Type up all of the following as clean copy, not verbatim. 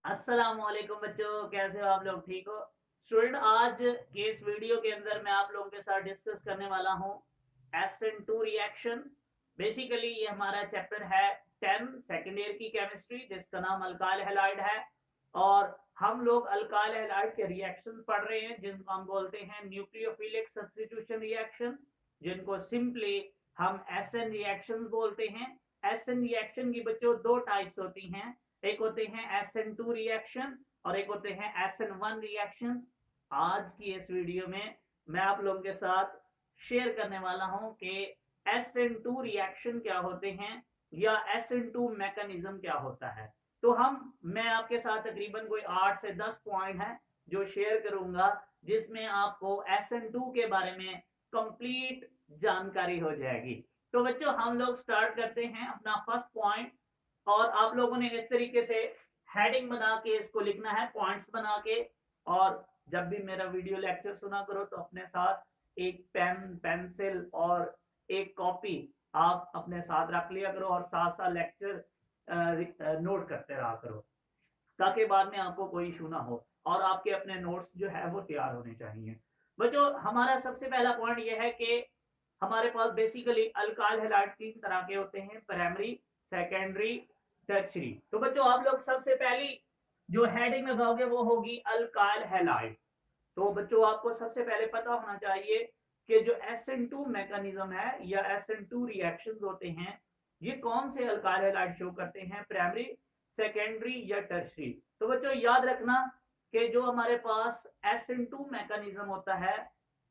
अस्सलाम वालेकुम बच्चों, कैसे हो आप लोग? ठीक हो स्टूडेंट? आज के इस वीडियो के अंदर मैं आप लोगों के साथ डिस्कस करने वाला हूँ SN2 रिएक्शन। बेसिकली ये हमारा चैप्टर है 10 सेकेंड ईयर की केमिस्ट्री, जिसका नाम अल्काइल हैलाइड है। और हम लोग अल्काइल हैलाइड के रिएक्शन पढ़ रहे हैं, जिनको हम बोलते हैं न्यूक्लियोफिलिक सब्स्टिट्यूशन रिएक्शन, जिनको सिंपली हम SN रिएक्शन बोलते हैं। SN रिएक्शन की बच्चों दो टाइप्स होती हैं, एक होते हैं SN2 रिएक्शन और एक होते हैं SN1 रिएक्शन। आज की इस वीडियो में मैं आप लोगों के साथ शेयर करने वाला हूं कि SN2 रिएक्शन क्या होते हैं या SN2 मैकेनिज्म क्या होता है। तो मैं आपके साथ तकरीबन कोई 8 से 10 पॉइंट है जो शेयर करूंगा, जिसमें आपको SN2 के बारे में कंप्लीट जानकारी हो जाएगी। तो बच्चों हम लोग स्टार्ट करते हैं अपना फर्स्ट पॉइंट। और आप लोगों ने इस तरीके से हेडिंग बना के इसको लिखना है, पॉइंट्स बना के। और जब भी मेरा वीडियो लेक्चर सुना करो तो अपने साथ एक पेन, पेंसिल और एक कॉपी आप अपने साथ रख लिया करो और साथ साथ लेक्चर नोट करते रहा करो, ताकि बाद में आपको कोई इशू ना हो और आपके अपने नोट्स जो है वो तैयार होने चाहिए। बच्चों हमारा सबसे पहला पॉइंट यह है कि हमारे पास बेसिकली अल्काइल हैलाइड 3 तरह के होते हैं, प्राइमरी, सेकेंडरी, टर्शरी। तो बच्चों आप लोग सबसे पहली जो हेडिंग लगाओगे वो होगी अल्काइल हैलाइड। तो बच्चों आपको सबसे पहले पता होना चाहिए कि जो SN2 मैकेनिज्म है या SN2 रिएक्शंस होते हैं, ये कौन से अल्काइल हैलाइड शो करते हैं, प्राइमरी, सेकेंडरी या टर्शरी। तो बच्चों याद रखना कि जो हमारे पास SN2 मैकेनिज्म होता है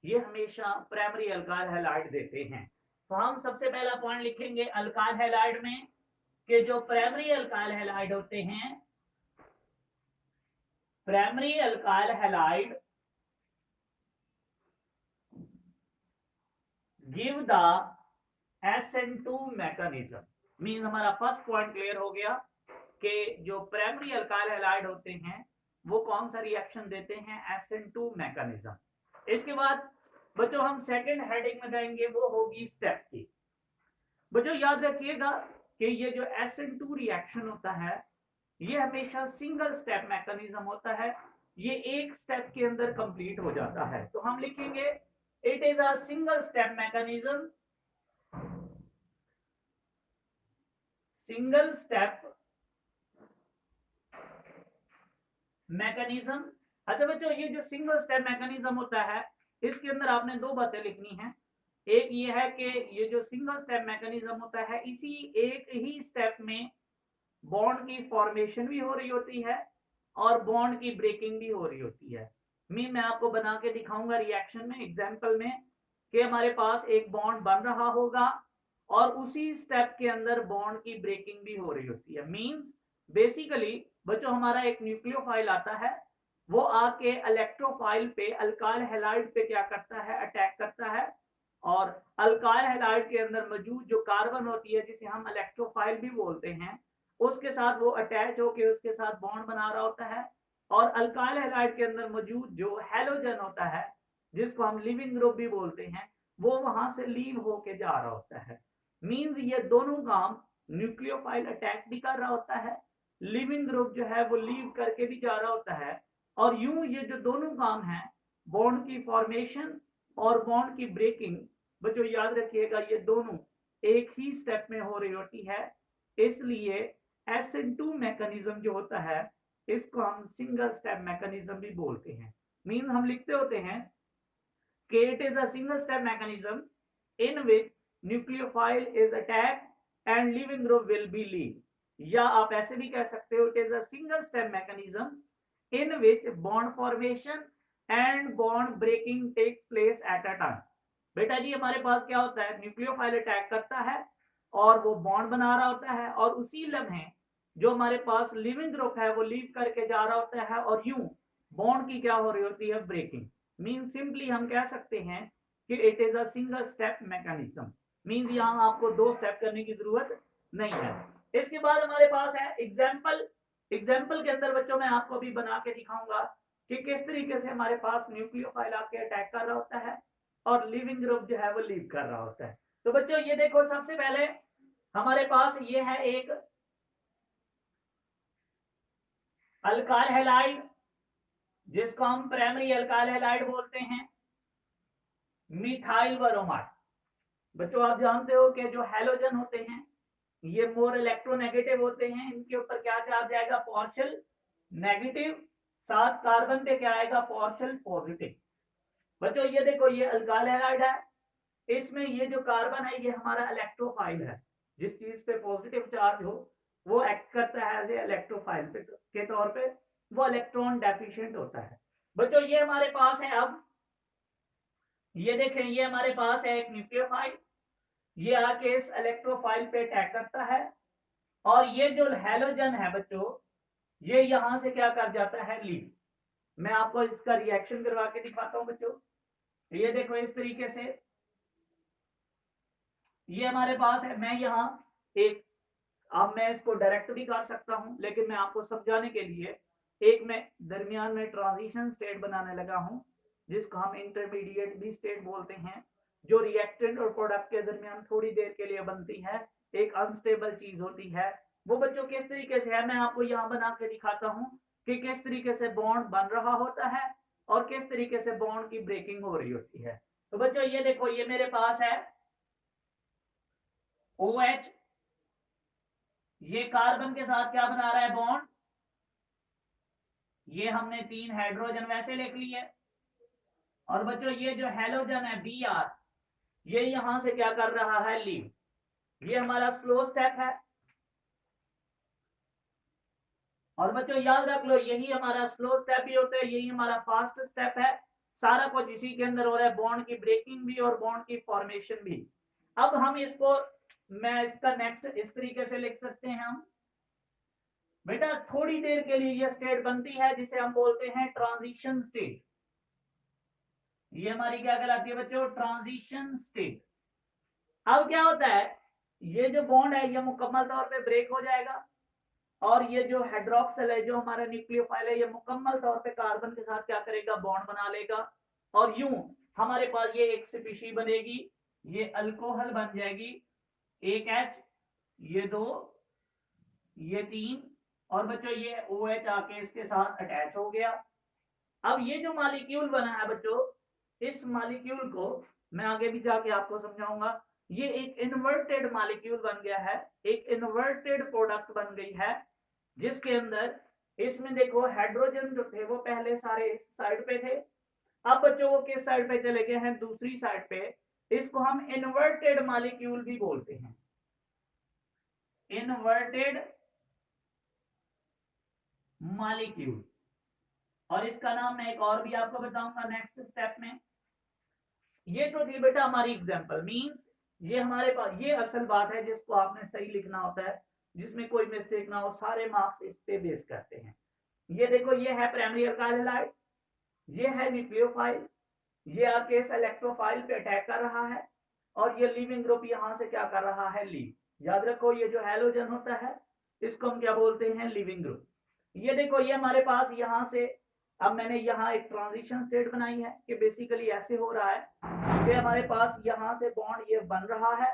ये हमेशा प्राइमरी अल्काइल हैलाइड देते हैं। तो हम सबसे पहला पॉइंट लिखेंगे अल्काइल हैलाइड में कि जो प्राइमरी अल्काइल हैलाइड होते हैं, primary alkyl halide give the SN2 mechanism. Mean हमारा फर्स्ट पॉइंट क्लियर हो गया कि जो प्राइमरी अल्काइल हैलाइड होते हैं वो कौन सा रिएक्शन देते हैं, SN2 मैकेनिज्म। इसके बाद बच्चों हम सेकंड हेडिंग में जाएंगे, वो होगी स्टेप की। बच्चों याद रखिएगा कि ये जो SN2 रिएक्शन होता है ये हमेशा सिंगल स्टेप मैकेनिज्म होता है, ये एक स्टेप के अंदर कंप्लीट हो जाता है। तो हम लिखेंगे it is a single step mechanism, single step mechanism. अच्छा बच्चों ये जो सिंगल स्टेप मैकेनिज्म होता है इसके अंदर आपने दो बातें लिखनी है। एक ये है कि ये जो सिंगल स्टेप मैकेनिज्म होता है इसी एक ही स्टेप में बॉन्ड की फॉर्मेशन भी हो रही होती है और बॉन्ड की ब्रेकिंग भी हो रही होती है। मैं आपको बना के दिखाऊंगा रिएक्शन में, एग्जांपल में, कि हमारे पास एक बॉन्ड बन रहा होगा और उसी स्टेप के अंदर बॉन्ड की ब्रेकिंग भी हो रही होती है। मींस बेसिकली बच्चों हमारा एक न्यूक्लियोफाइल आता है, वो आके इलेक्ट्रोफाइल पे, अल्काइल हैलाइड पे क्या करता है, अटैक करता है। और अल्काइल हैलाइड के अंदर मौजूद जो कार्बन होती है जिसे हम इलेक्ट्रोफाइल भी बोलते हैं, उसके साथ वो अटैच होकर उसके साथ बॉन्ड बना रहा होता है। और अल्काइल हैलाइड के अंदर मौजूद जो हैलोजन होता है जिसको हम लिविंग ग्रुप भी बोलते हैं, वो वहां से लीव होके जा रहा होता है। मींस ये दोनों काम, न्यूक्लियोफाइल अटैक भी कर रहा होता है, लिविंग ग्रुप जो है वो लीव करके भी जा रहा होता है। और यूं ये जो दोनों काम है, बॉन्ड की फॉर्मेशन और बॉन्ड की ब्रेकिंग, बच्चों याद रखिएगा ये दोनों एक ही स्टेप में हो रही होती है। इसलिए SN2 मैकेनिज्म जो होता है इसको हम सिंगल स्टेप मैकेनिज्म भी बोलते हैं। मीन हम लिखते होते हैं कि it is a single step mechanism in which nucleophile is attack and leaving group will be leave. या आप ऐसे भी कह सकते हो, it is a single step mechanism in which bond formation and bond breaking takes place at a time. बेटा जी हमारे पास क्या होता है, न्यूक्लियोफाइल अटैक करता है और वो बॉन्ड बना रहा होता है, और उसी लम्हे जो हमारे पास लिविंग ग्रुप है वो लीव करके जा रहा होता है और यूं बॉन्ड की क्या हो रही होती है, ब्रेकिंग। मीन सिंपली हम कह सकते हैं कि it is a single step mechanism. Mean यहां आपको दो स्टेप करने की जरूरत नहीं है। इसके बाद हमारे पास है एग्जाम्पल। एग्जाम्पल के अंदर बच्चों मैं आपको भी बना के दिखाऊंगा कि किस तरीके से हमारे पास न्यूक्लियोफाइल आके अटैक कर रहा होता है और लिविंग ग्रुप जो है वो लीव कर रहा होता है। तो बच्चों ये देखो, सबसे पहले हमारे पास ये है एक अल्काइल हैलाइड, जिसको हम प्राइमरी अल्काइल हैलाइड बोलते हैं, मिथाइल ब्रोमाइड। बच्चों आप जानते हो कि जो हैलोजन होते हैं ये मोर इलेक्ट्रोनेगेटिव होते हैं, इनके ऊपर क्या चार्ज आएगा, पार्शियल नेगेटिव, साथ कार्बन पे क्या आएगा, पार्शियल पॉजिटिव। बच्चों ये देखो ये अल्काइल हैलाइड है, इसमें ये जो कार्बन है ये हमारा इलेक्ट्रोफाइल है, जिस चीज पे पॉजिटिव चार्ज हो वो एक्ट करता है एज ए इलेक्ट्रोफाइल के तौर पे, वो इलेक्ट्रॉन डेफिशिएंट होता है। बच्चों ये हमारे पास है, अब ये देखें ये हमारे पास है एक न्यूक्लियोफाइल, ये आके इस इलेक्ट्रोफाइल पे अटैक करता है, और ये जो हैलोजन है बच्चों ये यहां से क्या कर जाता है, लीव। मैं आपको इसका रिएक्शन करवा के दिखाता हूं बच्चों। ये देखो इस तरीके से ये हमारे पास है, मैं यहाँ एक, अब मैं इसको डायरेक्ट भी कर सकता हूं, लेकिन मैं आपको समझाने के लिए एक मैं दरमियान में ट्रांजिशन स्टेट बनाने लगा हूं, जिसको हम इंटरमीडिएट भी स्टेट बोलते हैं, जो रिएक्टेंट और प्रोडक्ट के दरमियान थोड़ी देर के लिए बनती है, एक अनस्टेबल चीज होती है। वो बच्चों किस तरीके से है मैं आपको यहाँ बना के दिखाता हूँ कि किस तरीके से बॉन्ड बन रहा होता है और किस तरीके से बॉन्ड की ब्रेकिंग हो रही होती है। तो बच्चों ये देखो ये मेरे पास है OH, ये कार्बन के साथ क्या बना रहा है, बॉन्ड। ये हमने 3 हाइड्रोजन वैसे लिख लिए, और बच्चों ये जो हैलोजन है Br, ये यहां से क्या कर रहा है, लीव। ये हमारा स्लो स्टेप है, और बच्चों याद रख लो यही हमारा स्लो स्टेप भी होता है, यही हमारा फास्ट स्टेप है। सारा कुछ इसी के अंदर हो रहा है, बॉन्ड की ब्रेकिंग भी और बॉन्ड की फॉर्मेशन भी। अब हम इसको, मैं इसका नेक्स्ट इस तरीके से लिख सकते हैं हम, बेटा थोड़ी देर के लिए यह स्टेट बनती है जिसे हम बोलते हैं ट्रांजिशन स्टेट। ये हमारी क्या कहलाती है बच्चों, ट्रांजिशन स्टेट। अब क्या होता है, ये जो बॉन्ड है ये मुकम्मल तौर पे ब्रेक हो जाएगा, और ये जो हाइड्रोक्सिल है जो हमारा न्यूक्लियोफाइल है ये मुकम्मल तौर पे कार्बन के साथ क्या करेगा, बॉन्ड बना लेगा, और यूं हमारे पास ये एक स्पीशी बनेगी, ये अल्कोहल बन जाएगी, एक H, ये 2, ये 3, और बच्चों ये OH आके इसके साथ अटैच हो गया। अब ये जो मॉलिक्यूल बना है बच्चों, इस मॉलिक्यूल को मैं आगे भी जाके आपको समझाऊंगा, ये एक इन्वर्टेड मॉलिक्यूल बन गया है, एक इन्वर्टेड प्रोडक्ट बन गई है, जिसके अंदर इसमें देखो हाइड्रोजन जो थे वो पहले सारे इस साइड पे थे, अब बच्चों वो किस साइड पे चले गए हैं, दूसरी साइड पे। इसको हम इन्वर्टेड मॉलिक्यूल भी बोलते हैं, इन्वर्टेड मॉलिक्यूल। और इसका नाम मैं एक और भी आपको बताऊंगा नेक्स्ट स्टेप में। ये तो थी बेटा हमारी एग्जांपल, मींस ये हमारे पास ये असल बात है जिसको आपने सही लिखना होता है, जिसमें कोई मिस्टेक ना हो, सारे मार्क्स इस पे बेस करते हैं। ये देखो ये है प्राइमरी अल्काइल हैलाइड, ये है न्यूक्लियोफाइल, ये आके इस इलेक्ट्रोफाइल पे अटैक कर रहा है, और ये लीविंग ग्रुप यहां से क्या कर रहा है, लीव। याद रखो ये जो हैलोजन होता है इसको हम क्या बोलते हैं, लीविंग ग्रुप। ये देखो ये हमारे पास यहां से, अब मैंने यहाँ एक ट्रांजिशन स्टेट बनाई है कि बेसिकली ऐसे हो रहा है कि हमारे पास यहाँ से बॉन्ड ये बन रहा है,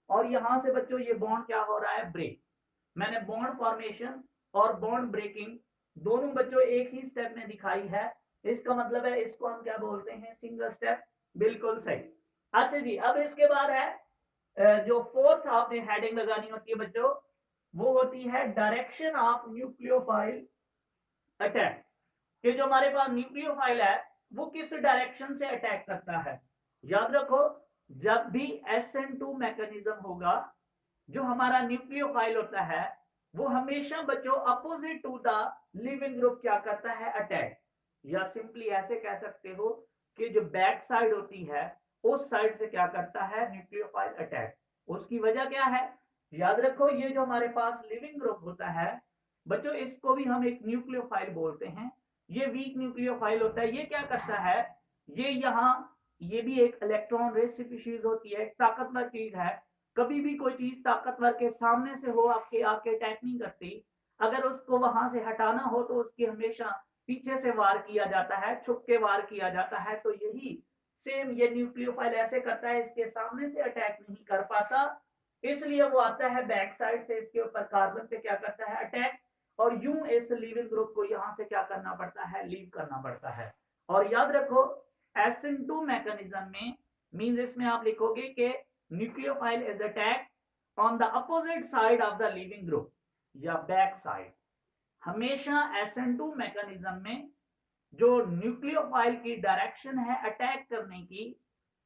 और यहाँ से बच्चों ये बॉन्ड क्या हो रहा है, ब्रेक। मैंने बॉन्ड फॉर्मेशन और बॉन्ड ब्रेकिंग दोनों बच्चों एक ही स्टेप में दिखाई है, इसका मतलब है इसको हम क्या बोलते हैं, सिंगल स्टेप। बिल्कुल सही। अच्छा जी, अब इसके बाद है जो फोर्थ आपने हेडिंग लगानी होती है बच्चों, वो होती है डायरेक्शन ऑफ न्यूक्लियोफाइल अटैक, कि जो हमारे पास न्यूक्लियोफाइल है वो किस डायरेक्शन से अटैक करता है। याद रखो जब भी SN2 मैकेनिज्म होगा, जो हमारा न्यूक्लियोफाइल होता है वो हमेशा बच्चों opposite to the leaving group क्या करता है, अटैक। या सिंपली ऐसे कह सकते हो कि जो बैक साइड होती है उस साइड से क्या करता है, न्यूक्लियोफाइल अटैक। उसकी वजह क्या है, याद रखो ये जो हमारे पास लिविंग ग्रुप होता है बच्चों, इसको भी हम एक न्यूक्लियोफाइल बोलते हैं, ये वीक न्यूक्लियोफाइल होता है। ये क्या करता है, ये यहाँ, ये भी एक इलेक्ट्रॉन रिच स्पीशीज होती है, ताकतवर चीज है। कभी भी कोई चीज ताकतवर के सामने से हो आपके आके अटैक नहीं करती, अगर उसको वहां से हटाना हो तो उसकी हमेशा पीछे से वार किया जाता है, छुप के वार किया जाता है। तो यही सेम ये न्यूक्लियोफाइल ऐसे करता है, इसके सामने से अटैक नहीं कर पाता, इसलिए वो आता है बैक साइड से, इसके ऊपर कार्बन पे क्या करता है, अटैक। और यूं इस लीविंग ग्रुप को यहां से क्या करना पड़ता है, लीव करना पड़ता है। और याद रखो SN2 मैकेनिज्म में मींस इसमें आप लिखोगे कि nucleophile is attack on the opposite side of the leaving group या बैक साइड। हमेशा SN2 मैकेनिज्म में जो न्यूक्लियोफाइल की डायरेक्शन है अटैक करने की,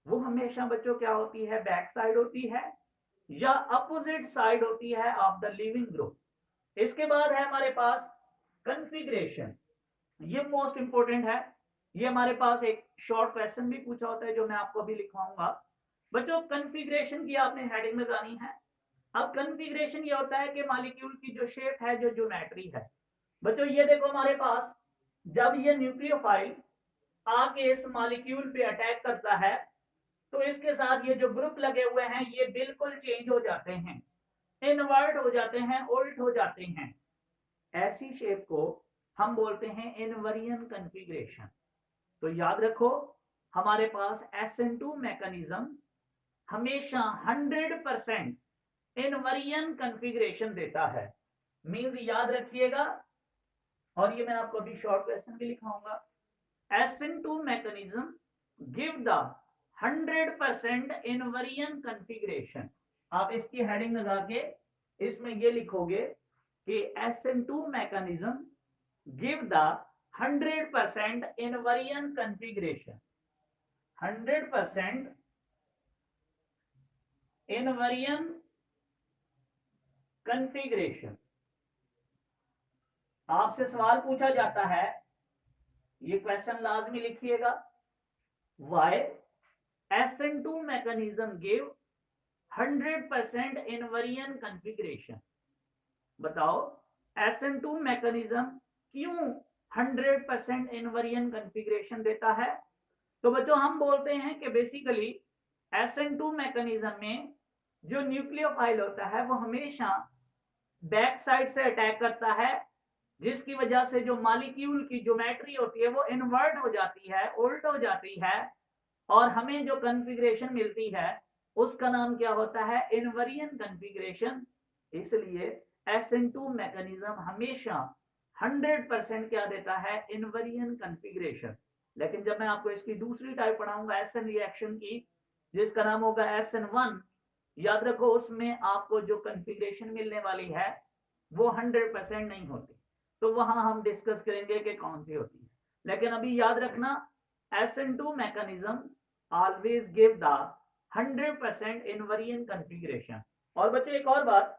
वो हमेशा बच्चों क्या होती है, बैक साइड होती है या अपोजिट साइड होती है ऑफ द लिविंग ग्रुप। इसके बाद है हमारे पास कॉन्फ़िगरेशन, ये मोस्ट इंपोर्टेंट है। ये हमारे पास एक शॉर्ट क्वेश्चन भी पूछा होता है जो मैं आपको अभी लिखवाऊंगा। बच्चों कॉन्फ़िगरेशन की आपने हेडिंग लगानी है। अब कॉन्फ़िगरेशन ये होता है कि मॉलिक्यूल की जो शेप है, जो ज्योमेट्री है। बच्चों ये देखो हमारे पास जब ये न्यूक्लियोफाइल आके इस मॉलिक्यूल पे अटैक करता है तो इसके साथ ये जो ग्रुप लगे हुए हैं ये बिल्कुल चेंज हो जाते हैं, इनवर्ट हो जाते हैं, उल्ट हो जाते हैं। ऐसी शेप को हम बोलते हैं इनवेरिएंट कॉन्फ़िगरेशन। तो याद रखो हमारे पास SN2 मैकेनिज्म हमेशा 100% इनवेरिएंट कॉन्फ़िगरेशन देता है। मींस याद रखिएगा, और ये मैं आपको अभी शॉर्ट क्वेश्चन भी लिखाऊंगा। SN2 mechanism give the 100% invariant configuration। आप इसकी हेडिंग लगा के इसमें ये लिखोगे कि SN2 mechanism give the 100% invariant configuration। 100% invariant configuration। आपसे सवाल पूछा जाता है, ये क्वेश्चन लाजमी लिखिएगा, why SN2 mechanism give 100% invariant configuration. बताओ SN2 mechanism क्यों 100% इनवेरिएंट कॉन्फ़िगरेशन देता है। तो बच्चों हम बोलते हैं कि बेसिकली SN2 mechanism में जो न्यूक्लियोफाइल होता है वो हमेशा बैक साइड से अटैक करता है, जिसकी वजह से जो मॉलिक्यूल की ज्योमेट्री होती है वो इन्वर्ट हो जाती है, उल्ट हो जाती है, और हमें जो कॉन्फ़िगरेशन मिलती है उसका नाम क्या होता है, इनवेरिएंट कॉन्फ़िगरेशन। इसलिए SN2 मैकेनिज्म हमेशा 100% क्या देता है, इनवेरिएंट कॉन्फ़िगरेशन। लेकिन जब मैं आपको इसकी दूसरी टाइप पढ़ाऊंगा SN रिएक्शन की, जिसका नाम होगा SN1, याद रखो उसमें आपको जो कॉन्फ़िगरेशन मिलने वाली है वो 100% नहीं होती। तो वहां हम डिस्कस करेंगे कि कौन सी होती है। लेकिन अभी याद रखना SN2 mechanism always give the 100% invariant configuration. और बच्चों एक और बात,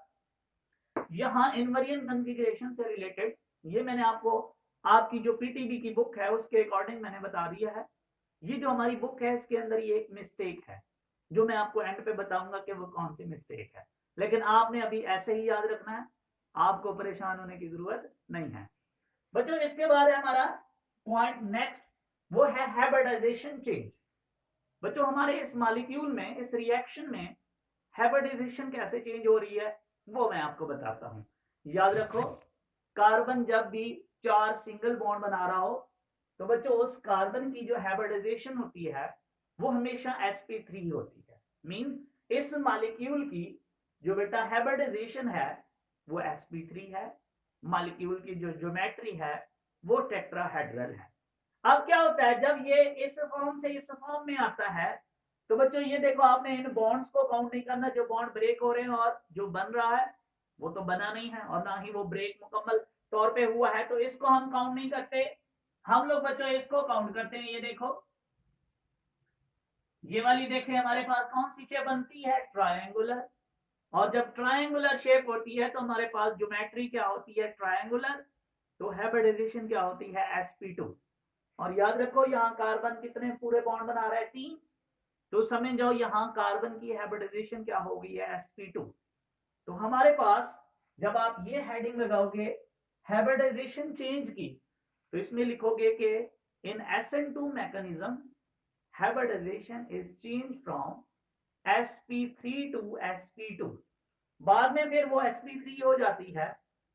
यहां इनवेरिएंट कॉन्फ़िगरेशन से रिलेटेड ये मैंने आपको आपकी जो PTB की बुक है उसके अकॉर्डिंग मैंने बता दिया है। ये जो हमारी बुक है इसके अंदर ये एक मिस्टेक है जो मैं आपको एंड पे बताऊंगा कि वो कौन सी मिस्टेक है, लेकिन आपने अभी ऐसे ही याद रखना है, आपको परेशान होने की जरूरत नहीं है। बच्चों इसके बाद है हमारा पॉइंट नेक्स्ट, वो है हाइब्रिडाइजेशन चेंज। बच्चों हमारे इस मॉलिक्यूल में, इस रिएक्शन में हाइब्रिडाइजेशन कैसे चेंज हो रही है वो मैं आपको बताता हूं। याद रखो कार्बन जब भी 4 सिंगल बॉन्ड बना रहा हो तो बच्चों उस कार्बन की जो हाइब्रिडाइजेशन होती है वो हमेशा sp3 होती है। मीन इस मॉलिक्यूल की जो बेटा हाइब्रिडाइजेशन है वो sp3 है, मॉलिक्यूल की जो ज्योमेट्री है वो टेट्राहेड्रल है। अब क्या होता है जब ये इस फॉर्म से इस फॉर्म में आता है तो बच्चों ये देखो आपने इन बॉन्ड्स को काउंट नहीं करना, जो बॉन्ड ब्रेक हो रहे हैं और जो बन रहा है वो तो बना नहीं है और ना ही वो ब्रेक मुकम्मल तौर पे हुआ है, तो इसको हम काउंट नहीं करते। हम लोग बच्चों इसको काउंट करते हैं। ये देखो ये वाली देखें हमारे पास कौन सी शेप बनती है, ट्रायंगुलर। और जब ट्रायंगुलर शेप होती है तो हमारे पास ज्योमेट्री क्या होती है, ट्रायंगुलर। तो हाइब्रिडाइजेशन क्या होती है, sp2। और याद रखो यहाँ कार्बन कितने पूरे बॉन्ड बना रहा है, 3। तो समझ जाओ यहाँ कार्बन की हाइब्रिडाइजेशन क्या हो गई है, sp2। तो हमारे पास जब आप ये हेडिंग लगाओगे हाइब्रिडाइजेशन चेंज की, तो इसमें लिखोगे कि in SN2 mechanism hybridisation is change from sp3 to sp2। बाद में फिर वो sp3 हो जाती है,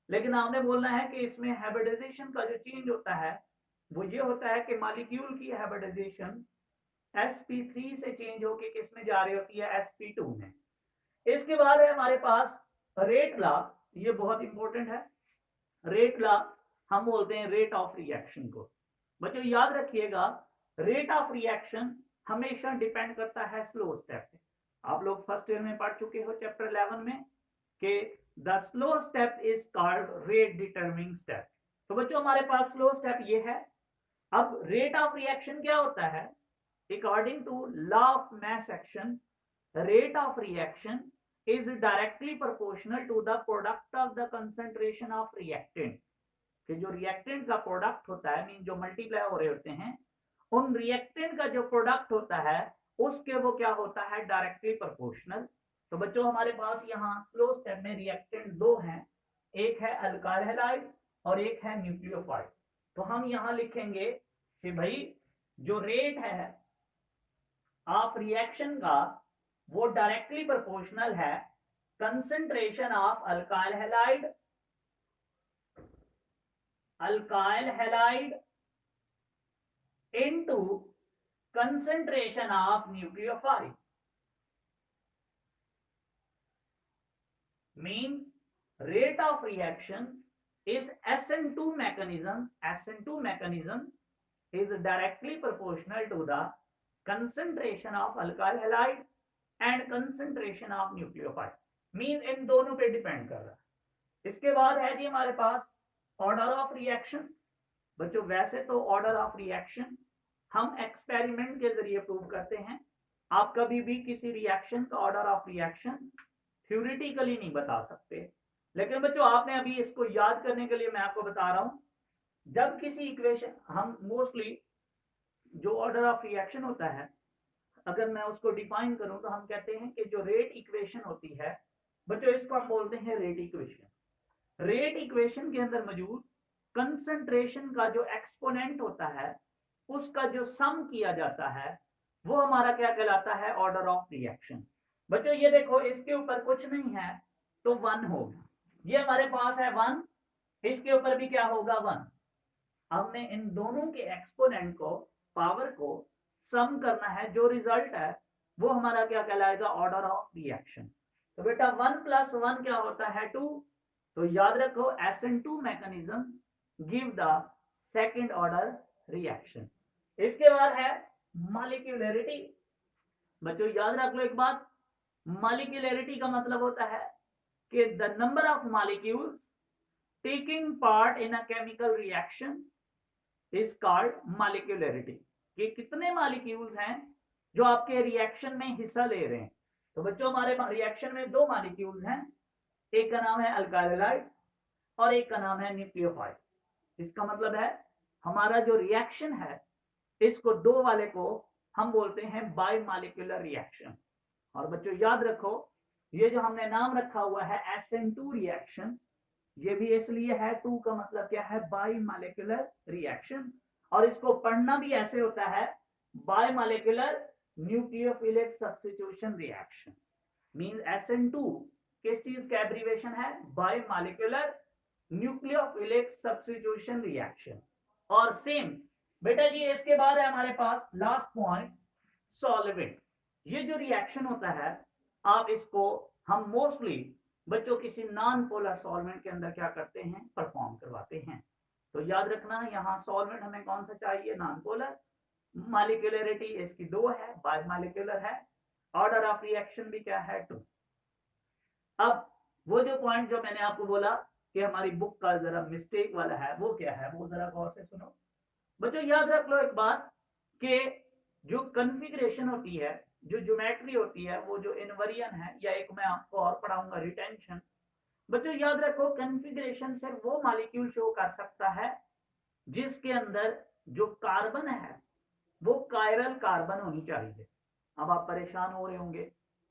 लेकिन आपने बोलना है कि इसमें हाइब्रिडाइजेशन का जो चेंज होता है वो ये होता है कि मॉलिक्यूल की हाइब्रिडाइजेशन sp3 से चेंज होके किस में जा रही होती है, sp2 में। इसके बाद है हमारे पास रेट लॉ, ये बहुत इंपॉर्टेंट है। रेट लॉ हम बोलते हैं रेट ऑफ रिएक्शन को। बच्चों याद रखिएगा, रेट ऑफ रिएक्शन हमेशा डिपेंड करता है स्लो स्टेप पे। आप लोग फर्स्ट ईयर में पढ़ चुके हो चैप्टर 11 में कि the slow step is called rate determining step. तो बच्चों हमारे पास स्लो स्टेप ये है। अब रेट ऑफ रिएक्शन क्या होता है? According to law of mass action, rate of reaction is directly proportional to the product of the concentration of reactant। कि जो रिएक्टेंट का प्रोडक्ट होता है, मीन जो मल्टीप्लाई हो रहे होते हैं, उन रिएक्टेंट का जो प्रोडक्ट होता है उसके वो क्या होता है? Directly proportional. तो बच्चों हमारे पास यहाँ स्लो स्टेप में रिएक्टेंट दो हैं, एक है अल्काइल हैलाइड और एक है न्यूक्लियोफाइड। तो हम यहाँ लिखेंगे कि भाई जो रेट है ऑफ रिएक्शन का वो डायरेक्टली प्रोपोर्शनल है concentration of alkyl halide into concentration of nucleophile. Means rate of reaction is SN2 mechanism is directly proportional to the concentration of alkyl halide and concentration of nucleophile। Mean in दोनों पे depend कर रहा है। इसके बाद है जी हमारे पास order of reaction. बच्चों वैसे तो ऑर्डर ऑफ रिएक्शन हम एक्सपेरिमेंट के जरिए प्रूव करते हैं। आप कभी भी किसी रिएक्शन का ऑर्डर ऑफ रिएक्शन थ्योरेटिकली नहीं बता सकते, लेकिन बच्चों आपने अभी इसको याद करने के लिए मैं आपको बता रहा हूं, जब किसी इक्वेशन हम मोस्टली जो ऑर्डर ऑफ रिएक्शन होता है अगर मैं उसको डिफाइन करूं तो हम कहते हैं कि जो रेट इक्वेशन होती है बच्चों इसको हम बोलते हैं रेट इक्वेशन। रेट इक्वेशन के अंदर मौजूद कंसंट्रेशन का जो एक्सपोनेंट होता है उसका जो सम किया जाता है वो हमारा क्या कहलाता है? Order of reaction. बच्चों ये देखो इसके ऊपर कुछ नहीं है तो 1 होगा, ये हमारे पास है 1, इसके ऊपर भी क्या होगा? 1। हमने इन दोनों के एक्सपोनेंट को, पावर को सम करना है, जो रिजल्ट है वो हमारा क्या कहलाएगा? Order of reaction. तो बेटा 1 + 1 क्या होता है? 2। तो याद रखो SN2 mechanism give the second order reaction. इसके बाद है मॉलिक्यूलरिटी। बच्चों याद रख लो एक बात, मॉलिक्यूलरिटी का मतलब होता है कि the number of molecules taking part in a chemical reaction is called molecularity। कि कितने मॉलिक्यूल्स हैं जो आपके रिएक्शन में हिस्सा ले रहे हैं। तो बच्चों हमारे रिएक्शन में 2 मॉलिक्यूल्स हैं, एक का नाम है अल्काइल हैलाइड और एक का नाम है न्यूक्लियोफाइड। इसका मतलब है हमारा जो रिएक्शन है इसको 2 वाले को हम बोलते हैं बाई मॉलिक्यूलर रिएक्शन। और बच्चों याद रखो ये जो हमने नाम रखा हुआ है SN2 रिएक्शन, ये भी इसलिए है, 2 का मतलब क्या है? By molecular reaction. और इसको पढ़ना भी ऐसे होता है by molecular nucleophilic substitution reaction. Mean SN2 किस चीज का एब्रीवेशन है? By molecular nucleophilic substitution reaction. और सेम बेटा जी इसके बाद है हमारे पास लास्ट पॉइंट, सॉल्वेंट। ये जो रिएक्शन होता है आप इसको हम मोस्टली बच्चों किसी नॉन पोलर सॉल्वेंट के अंदर क्या करते हैं? परफॉर्म करवाते हैं। तो याद रखना यहाँ सॉल्वेंट हमें कौन सा चाहिए? Non polar. मॉलिक्यूलरिटी इसकी 2 है, बाई मॉलिक्यूलर है। ऑर्डर ऑफ रिएक्शन भी क्या है? 2। अब वो जो पॉइंट जो मैंने आपको बोला कि हमारी बुक का जरा मिस्टेक वाला है वो क्या है, वो जरा गौर से सुनो। बच्चों याद रख लो एक बात कि जो कॉन्फ़िगरेशन होती है, जो ज्योमेट्री होती है, वो जो इनवेरियन है, या एक मैं आपको और पढ़ाऊंगा रिटेंशन। बच्चों याद रखो कॉन्फ़िगरेशन से वो मॉलिक्यूल शो कर सकता है जिसके अंदर जो कार्बन है वो कायरल कार्बन होनी चाहिए। अब आप परेशान हो रहे होंगे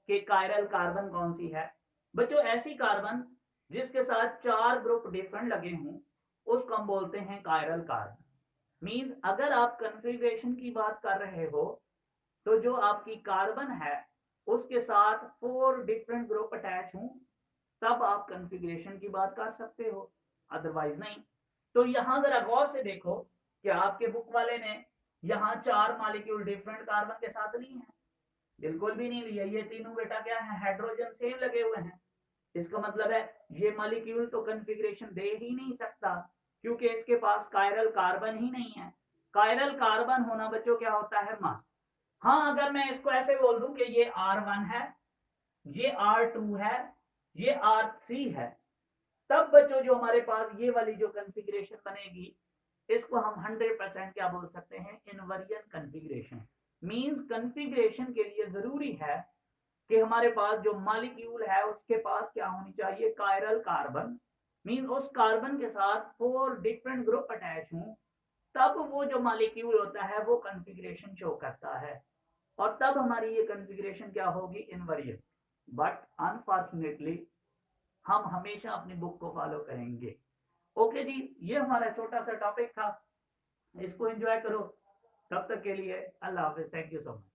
कि कायरल कार्बन कौन सी है? बच्चों ऐसी कार्बन जिसके साथ 4 ग्रुप डिफरेंट लगे हों उसको हम बोलते हैं कायरल कार्बन। मींस अगर आप कॉन्फ़िगरेशन की बात कर रहे हो तो जो आपकी कार्बन है उसके साथ 4 डिफरेंट ग्रुप अटैच हों तब आप कॉन्फ़िगरेशन की बात कर सकते हो, अदरवाइज नहीं। तो यहां जरा गौर से देखो कि आपके बुक वाले ने यहाँ 4 मॉलिक्यूल डिफरेंट कार्बन के साथ लिए हैं? बिल्कुल भी नहीं लिया। ये तीनों बेटा क्या है? हाइड्रोजन सेम लगे हुए हैं। इसका मतलब है ये मॉलिक्यूल तो कॉन्फ़िगरेशन दे ही नहीं सकता, क्योंकि इसके पास कायरल कार्बन ही नहीं है। कायरल कार्बन होना बच्चों क्या होता है? मस्ट। हाँ, अगर मैं इसको ऐसे बोल दूं कि ये R1 है, ये R2 है, ये R3 है, तब बच्चों जो हमारे पास ये वाली जो कॉन्फ़िगरेशन बनेगी, इसको हम 100% क्या बोल सकते हैं? Invariant configuration. मींस कॉन्फ़िगरेशन के लिए जरूरी है कि हमारे पास जो मॉलिक्यूल है उसके पास क्या होनी चाहिए? Chiral carbon. मींस उस कार्बन के साथ 4 डिफरेंट ग्रुप अटैच हों, तब वो जो मॉलिक्यूल होता है वो कॉन्फ़िगरेशन शो करता है, और तब हमारी ये कॉन्फ़िगरेशन क्या होगी? इनवेरिएंट। बट अनफॉर्चुनेटली हम हमेशा अपनी बुक को फॉलो करेंगे। ओके जी, ये हमारा छोटा सा टॉपिक था, इसको एंजॉय करो। तब तक के लिए अल्लाह हाफिज, थैंक यू सो मच।